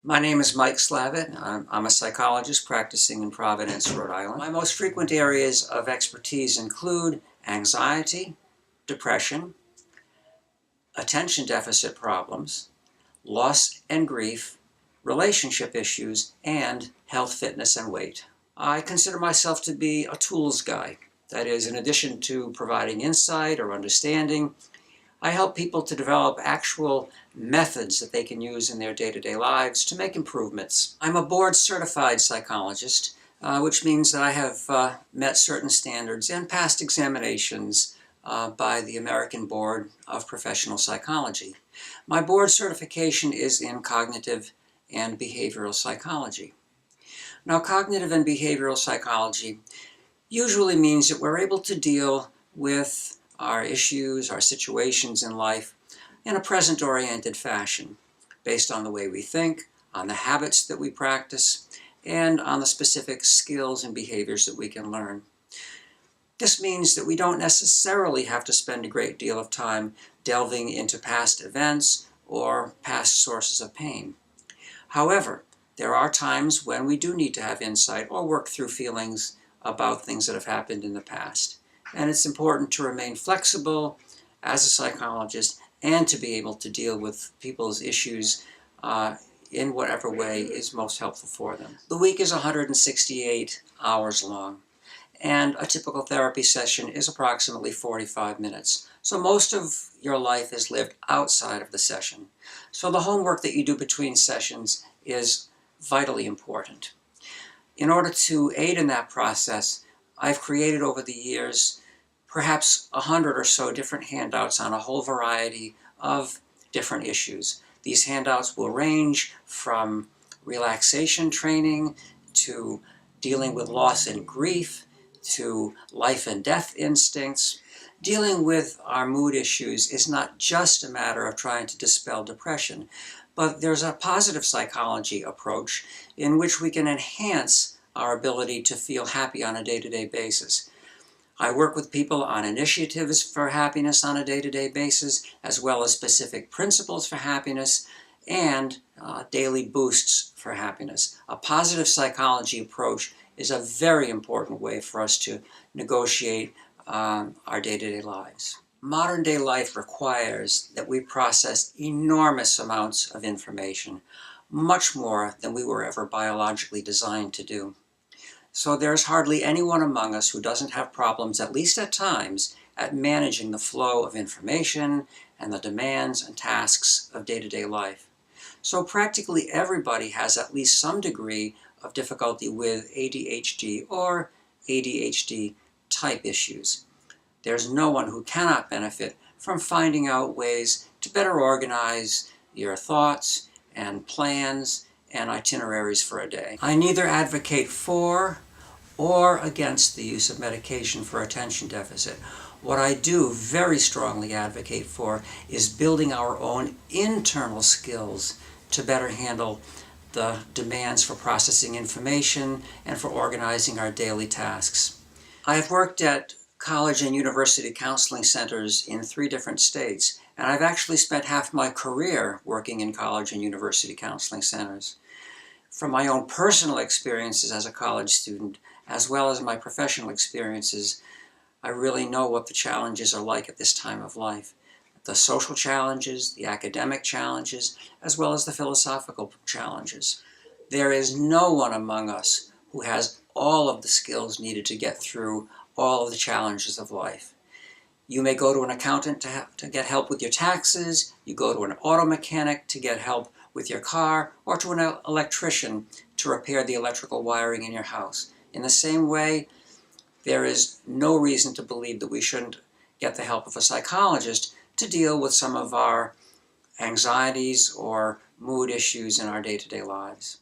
My name is Mike Slavit. I'm a psychologist practicing in Providence, Rhode Island. My most frequent areas of expertise include anxiety, depression, attention deficit problems, loss and grief, relationship issues, and health, fitness, and weight. I consider myself to be a tools guy. That is, in addition to providing insight or understanding, I help people to develop actual methods that they can use in their day-to-day lives to make improvements. I'm a board-certified psychologist, which means that I have met certain standards and passed examinations by the American Board of Professional Psychology. My board certification is in cognitive and behavioral psychology. Now, cognitive and behavioral psychology usually means that we're able to deal with our issues, our situations in life in a present-oriented fashion, based on the way we think, on the habits that we practice, and on the specific skills and behaviors that we can learn. This means that we don't necessarily have to spend a great deal of time delving into past events or past sources of pain. However, there are times when we do need to have insight or work through feelings about things that have happened in the past. And it's important to remain flexible as a psychologist and to be able to deal with people's issues in whatever way is most helpful for them. The week is 168 hours long, and a typical therapy session is approximately 45 minutes. So most of your life is lived outside of the session. So the homework that you do between sessions is vitally important. In order to aid in that process, I've created over the years perhaps 100 or so different handouts on a whole variety of different issues. These handouts will range from relaxation training to dealing with loss and grief to life and death instincts. Dealing with our mood issues is not just a matter of trying to dispel depression, but there's a positive psychology approach in which we can enhance our ability to feel happy on a day-to-day basis. I work with people on initiatives for happiness on a day-to-day basis, as well as specific principles for happiness and daily boosts for happiness. A positive psychology approach is a very important way for us to negotiate our day-to-day lives. Modern day life requires that we process enormous amounts of information, much more than we were ever biologically designed to do. So there's hardly anyone among us who doesn't have problems, at least at times, at managing the flow of information and the demands and tasks of day-to-day life. So practically everybody has at least some degree of difficulty with ADHD or ADHD type issues. There's no one who cannot benefit from finding out ways to better organize your thoughts and plans and itineraries for a day. I neither advocate for or against the use of medication for attention deficit. What I do very strongly advocate for is building our own internal skills to better handle the demands for processing information and for organizing our daily tasks. I have worked at college and university counseling centers in 3 different states, and I've actually spent half my career working in college and university counseling centers. From my own personal experiences as a college student, as well as my professional experiences, I really know what the challenges are like at this time of life. The social challenges, the academic challenges, as well as the philosophical challenges. There is no one among us who has all of the skills needed to get through all of the challenges of life. You may go to an accountant to get help with your taxes, you go to an auto mechanic to get help with your car, or to an electrician to repair the electrical wiring in your house. In the same way, there is no reason to believe that we shouldn't get the help of a psychologist to deal with some of our anxieties or mood issues in our day-to-day lives.